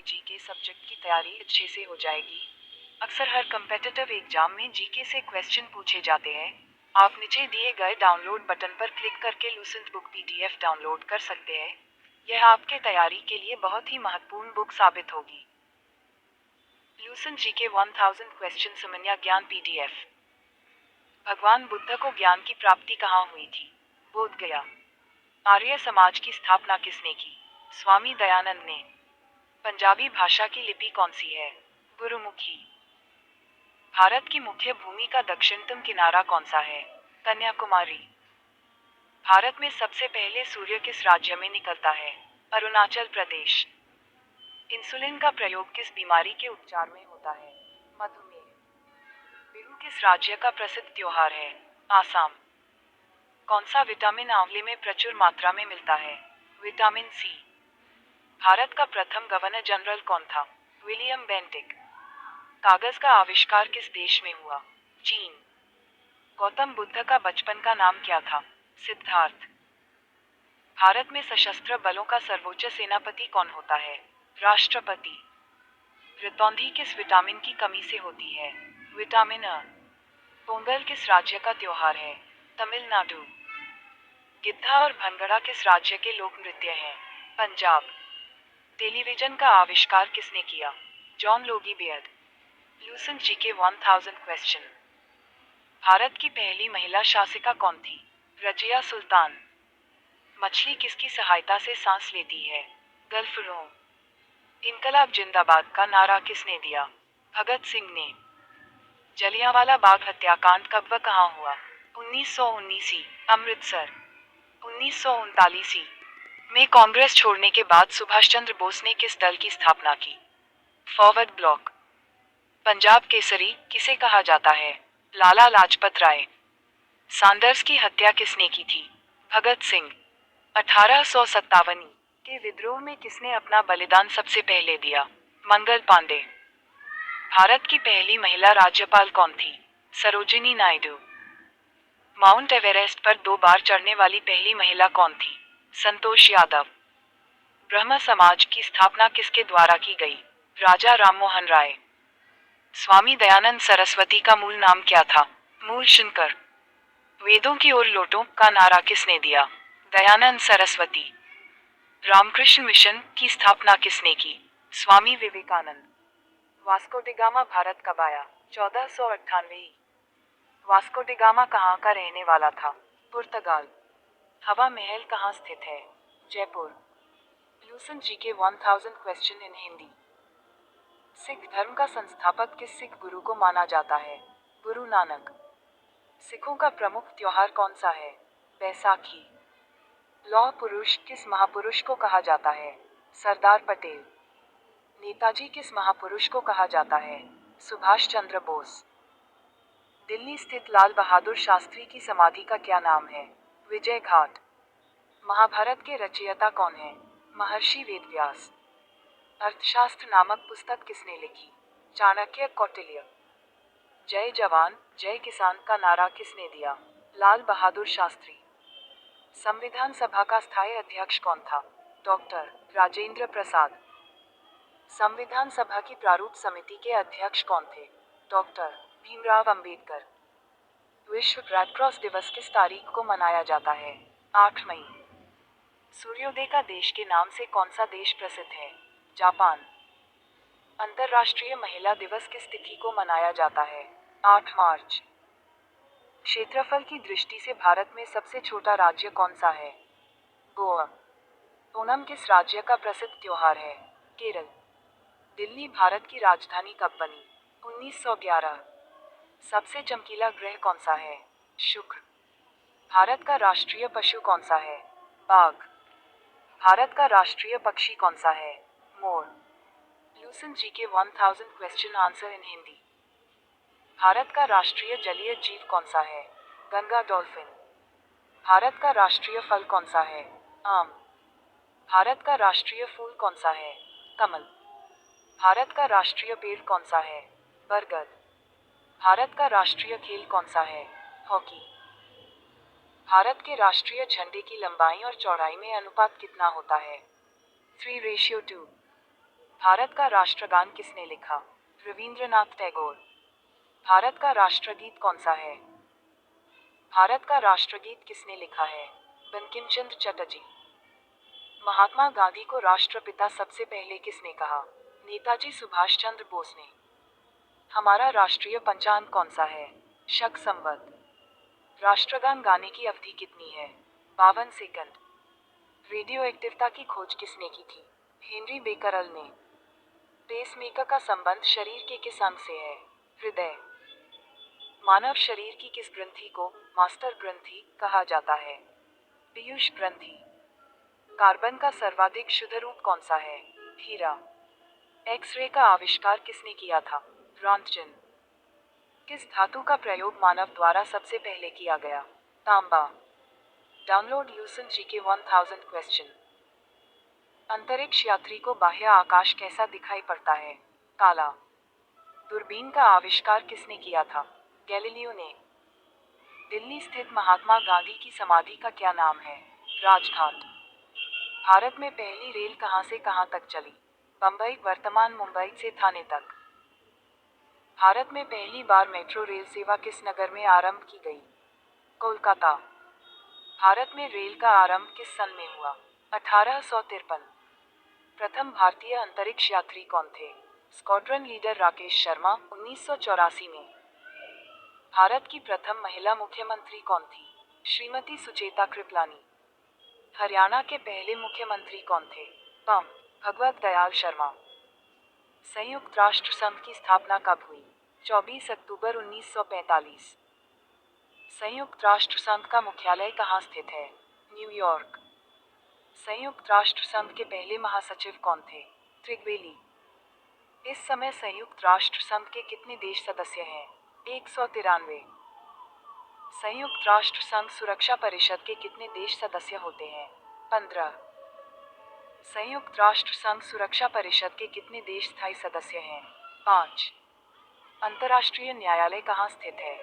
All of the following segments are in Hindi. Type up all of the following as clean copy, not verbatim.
जीके सब्जेक्ट की तैयारी अच्छे से हो जाएगी। अक्सर हर कम्पिटिटिव एग्जाम में जीके से क्वेश्चन पूछे जाते हैं। आप नीचे दिए गए डाउनलोड बटन पर क्लिक करके लूसेंट बुक पीडीएफ डाउनलोड कर सकते हैं। यह आपके तैयारी के लिए बहुत ही महत्वपूर्ण बुक साबित होगी। लूसेंट जीके 1000 क्वेश्चन समन्वय ज्ञान पीडीएफ। भगवान बुद्ध को ज्ञान की प्राप्ति कहाँ हुई थी? बोध गया। आर्य समाज की स्थापना किसने की? स्वामी दयानंद ने। पंजाबी भाषा की लिपि कौन सी है? गुरुमुखी। भारत की मुख्य भूमि का दक्षिणतम किनारा कौन सा है? कन्याकुमारी। भारत में सबसे पहले सूर्य किस राज्य में निकलता है? अरुणाचल प्रदेश। इंसुलिन का प्रयोग किस बीमारी के उपचार में होता है? मधुमेह। बिहू किस राज्य का प्रसिद्ध त्योहार है? आसाम। कौन सा विटामिन आंवले में प्रचुर मात्रा में मिलता है? Vitamin C. भारत का प्रथम गवर्नर जनरल कौन था? William Bentinck. कागज का आविष्कार किस देश में हुआ? चीन। गौतम बुद्ध का बचपन का नाम क्या था? सिद्धार्थ। भारत में सशस्त्र बलों का सर्वोच्च सेनापति कौन होता है? राष्ट्रपति। रितौंधी किस विटामिन की कमी से होती है? विटामिन अ। पोंगल किस राज्य का त्योहार है? तमिलनाडु। गिद्धा और भनगड़ा किस राज्य के लोक नृत्य हैं? पंजाब। टेलीविजन का आविष्कार किसने किया? John Logie Baird. Lucent GK 1000 question. Bharat की पहली महिला शासिका कौन थी? रजिया सुल्तान। मछली किसकी सहायता से सांस लेती है? गल्फरों। इनकलाब जिंदाबाद का नारा किसने दिया? भगत सिंह ने। जलियांवाला बाग हत्याकांड कब व कहाँ हुआ? 1919 अमृतसर। 1939 में कांग्रेस छोड़ने के बाद सुभाष चंद्र बोस ने किस दल की स्थापना की? Forward block. पंजाब केसरी किसे कहा जाता है? लाला लाजपत राय। सांडर्स की हत्या किसने की थी? भगत सिंह। 1857 के विद्रोह में किसने अपना बलिदान सबसे पहले दिया? मंगल पांडे। भारत की पहली महिला राज्यपाल कौन थी? सरोजिनी नायडू। माउंट एवरेस्ट पर 2 बार चढ़ने वाली पहली महिला कौन थी? संतोष यादव। ब्रह्म समाज की स्थापना किसके द्वारा की गई? राजा राममोहन राय। स्वामी दयानंद सरस्वती का मूल नाम क्या था? मूल शंकर। वेदों की ओर लौटो का नारा किसने दिया? दयानंद सरस्वती। रामकृष्ण मिशन की स्थापना किसने की? Swami Vivekananda. Vasco da Gama Bharat कब आया? 1498। वास्को डी गामा कहाँ का रहने वाला था? पुर्तगाल। हवा महल कहाँ स्थित है? Jaipur. Lucent GK 1000 question in Hindi. Sikh धर्म का संस्थापक किस सिख गुरु को माना जाता है? गुरु नानक। सिखों का प्रमुख त्योहार कौन सा है? बैसाखी। लौह पुरुष किस महापुरुष को कहा जाता है? सरदार पटेल। नेताजी किस महापुरुष को कहा जाता है? सुभाष चंद्र बोस। दिल्ली स्थित लाल बहादुर शास्त्री की समाधि का क्या नाम है? विजय घाट। महाभारत के रचयिता कौन है? महर्षि वेदव्यास। अर्थशास्त्र नामक पुस्तक किसने लिखी? चाणक्य कौटिल्य। जय जवान जय किसान का नारा किसने दिया? लाल बहादुर शास्त्री। संविधान सभा का स्थायी अध्यक्ष कौन था? डॉक्टर राजेंद्र प्रसाद। संविधान सभा की प्रारूप समिति के अध्यक्ष कौन थे? डॉक्टर भीमराव अंबेडकर। विश्व रेड क्रॉस दिवस किस तारीख को मनाया जाता है? 8 मई। सूर्योदय का देश के नाम से कौन सा देश प्रसिद्ध है? जापान। अंतर्राष्ट्रीय महिला दिवस किस तिथि को मनाया जाता है? 8 मार्च। क्षेत्रफल की दृष्टि से भारत में सबसे छोटा राज्य कौन सा है? गोवा। ओणम किस राज्य का प्रसिद्ध त्योहार है? केरल। दिल्ली भारत की राजधानी कब बनी? 1911। सबसे चमकीला ग्रह कौन सा है? शुक्र। भारत का राष्ट्रीय पशु कौन सा है? बाघ। भारत का राष्ट्रीय पक्षी कौन सा है? मोर। Lucent GK 1000 question answer in Hindi. Bharat का राष्ट्रीय जलीय जीव कौन सा है? गंगा डॉल्फिन। भारत का राष्ट्रीय फल कौन सा है? आम। भारत का राष्ट्रीय फूल कौन सा है? कमल। भारत का राष्ट्रीय पेड़ कौन सा है? बरगद। भारत का राष्ट्रीय खेल कौन सा है? हॉकी। भारत के राष्ट्रीय झंडे की लंबाई और चौड़ाई में अनुपात कितना होता है? 3:2। भारत का राष्ट्रगान किसने लिखा? रविंद्रनाथ टैगोर। भारत का राष्ट्रगीत कौन सा है? भारत का राष्ट्रगीत किसने लिखा है? बंकिम चंद्र चटर्जी। महात्मा गांधी को राष्ट्रपिता सबसे पहले किसने कहा? नेताजी सुभाष चंद्र बोस ने। हमारा राष्ट्रीय पंचांग कौन सा है? शक संवत। राष्ट्रगान गाने की अवधि कितनी है? 52 सेकंड। रेडियो एक्टिवता की खोज किसने की थी? हेनरी बेकरल ने। पेसमेकर का संबंध शरीर के किस अंग से है? हृदय। मानव शरीर की किस ग्रंथि को मास्टर ग्रंथि कहा जाता है? पीयूष ग्रंथि। कार्बन का सर्वाधिक शुद्ध रूप कौन सा है? हीरा। एक्स-रे का आविष्कार किसने किया था? रॉन्टजन। किस धातु का प्रयोग मानव द्वारा सबसे पहले किया गया? तांबा। Download Lucent GK 1000 question. अंतरिक्ष यात्री को बाह्य आकाश कैसा दिखाई पड़ता है? काला। दूरबीन का आविष्कार किसने किया था? गैलीलियो ने। दिल्ली स्थित महात्मा गांधी की समाधि का क्या नाम है? राजघाट। भारत में पहली रेल कहां से कहां तक चली? बंबई वर्तमान मुंबई से थाने तक। भारत में पहली बार मेट्रो रेल सेवा किस नगर में आरंभ की गई? कोलकाता। भारत में रेल का आरंभ किस सन में हुआ? 1853। प्रथम भारतीय अंतरिक्ष यात्री कौन थे? स्क्वाड्रन लीडर राकेश शर्मा 1984 में। भारत की प्रथम महिला मुख्यमंत्री कौन थी? श्रीमती सुचेता कृपलानी। हरियाणा के पहले मुख्यमंत्री कौन थे? पं. भगवत दयाल शर्मा। संयुक्त राष्ट्र संघ की स्थापना कब हुई? 24 अक्टूबर 1945। संयुक्त राष्ट्र संघ का मुख्यालय कहाँ स्थित है? न्यूयॉर्क। संयुक्त राष्ट्र संघ के पहले महासचिव कौन थे? त्रिगवेली। इस समय संयुक्त राष्ट्र संघ के कितने देश सदस्य हैं? 193। संयुक्त राष्ट्र संघ सुरक्षा परिषद के कितने देश सदस्य होते हैं? 15। संयुक्त राष्ट्र संघ सुरक्षा परिषद के कितने देश स्थायी सदस्य हैं? 5। अंतर्राष्ट्रीय न्यायालय कहाँ स्थित है?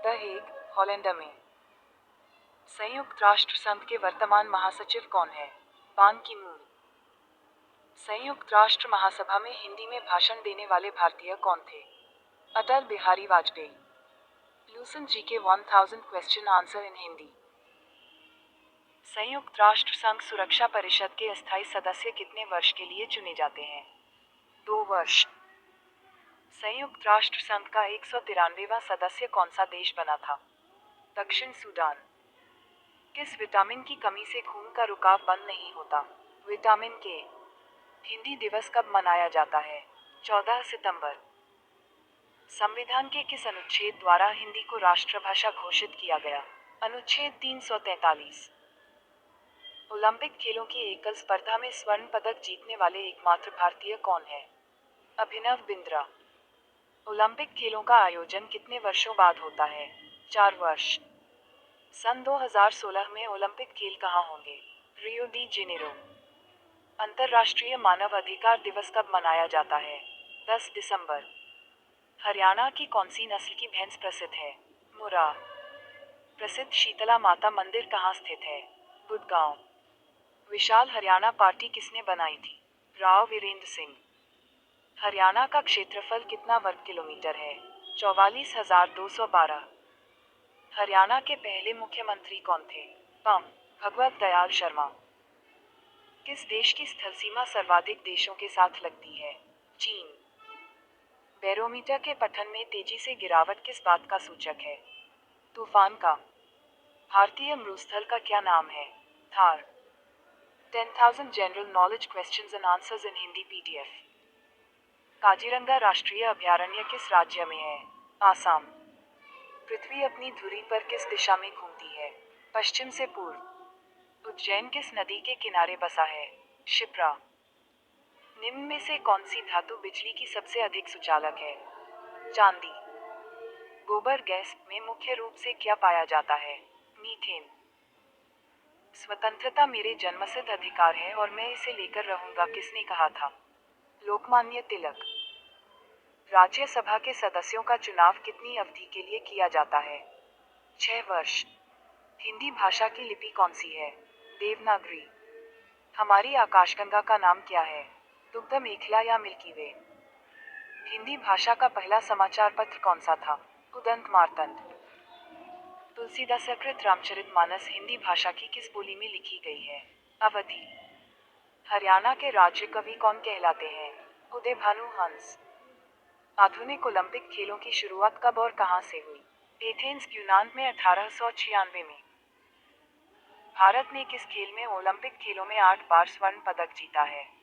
द हेग, हॉलैंड में। संयुक्त राष्ट्र संघ के वर्तमान महासचिव कौन है? बान की मून। संयुक्त राष्ट्र महासभा में हिंदी में भाषण देने वाले भारतीय कौन थे? Atal Bihari Vajpayee. Lucent GK 1000 question answer in Hindi. संयुक्त राष्ट्र संघ सुरक्षा परिषद के अस्थायी सदस्य कितने वर्ष के लिए चुने जाते हैं? 2 वर्ष। संयुक्त राष्ट्र संघ का 193वां सदस्य कौन सा देश बना था? दक्षिण सूडान। किस विटामिन की कमी से खून का रुकाव बंद नहीं होता? विटामिन के। हिंदी दिवस कब मनाया जाता है? 14 सितंबर। संविधान के किस अनुच्छेद द्वारा हिंदी को राष्ट्रभाषा घोषित किया गया? अनुच्छेद 343। ओलंपिक खेलों की एकल स्पर्धा में स्वर्ण पदक जीतने वाले एकमात्र भारतीय कौन है? अभिनव बिंद्रा। ओलंपिक खेलों का आयोजन कितने वर्षों बाद होता है? 4 वर्ष। सन 2016 में ओलंपिक खेल कहाँ होंगे? Rio de Janeiro. अंतर्राष्ट्रीय मानव अधिकार दिवस कब मनाया जाता है? 10 दिसंबर। हरियाणा की कौन सी नस्ल की भैंस प्रसिद्ध है? मुर्रा। प्रसिद्ध शीतला माता मंदिर कहाँ स्थित है? गुड़गांव। विशाल हरियाणा पार्टी किसने बनाई थी? राव वीरेंद्र सिंह। हरियाणा का क्षेत्रफल कितना वर्ग किलोमीटर है? 44,212। हरियाणा के पहले मुख्यमंत्री कौन थे? पं. भगवत दयाल शर्मा। किस देश की स्थल सीमा सर्वाधिक देशों के साथ लगती है? चीन। बैरोमीटर के पठन में तेजी से गिरावट किस बात का सूचक है? तूफान का। भारतीय मरुस्थल का क्या नाम है? Thar. 10,000 general knowledge questions and answers in Hindi PDF। Kaziranga राष्ट्रीय अभयारण्य किस राज्य में है? आसाम। पृथ्वी अपनी धुरी पर किस दिशा में घूमती है? पश्चिम से पूर्व। उज्जैन किस नदी के किनारे बसा है? शिप्रा। निम्न में से कौन सी धातु बिजली की सबसे अधिक सुचालक है? चांदी। गोबर गैस में मुख्य रूप से क्या पाया जाता है? मीथेन। स्वतंत्रता मेरे जन्मसिद्ध अधिकार है और मैं इसे लेकर रहूंगा किसने कहा था? लोकमान्य तिलक। राज्यसभा के सदस्यों का चुनाव कितनी अवधि के लिए किया जाता है? 6 वर्ष। हिंदी भाषा की लिपि कौन सी है? देवनागरी। हमारी आकाशगंगा का नाम क्या है? दुग्ध मेखला या मिल्की वे। हिंदी भाषा का पहला समाचार पत्र कौन सा था? उदंत मार्तंड। तुलसीदासकृत रामचरितमानस हिंदी भाषा की किस बोली में लिखी गई है? अवधी। हरियाणा के राज्य कवि कौन कहलाते हैं? उदय भानु हंस। आधुनिक ओलंपिक खेलों की शुरुआत कब और कहां से हुई? एथेंस यूनान में 1896 में। भारत ने किस खेल में ओलंपिक खेलों में 8 बार स्वर्ण पदक जीता है?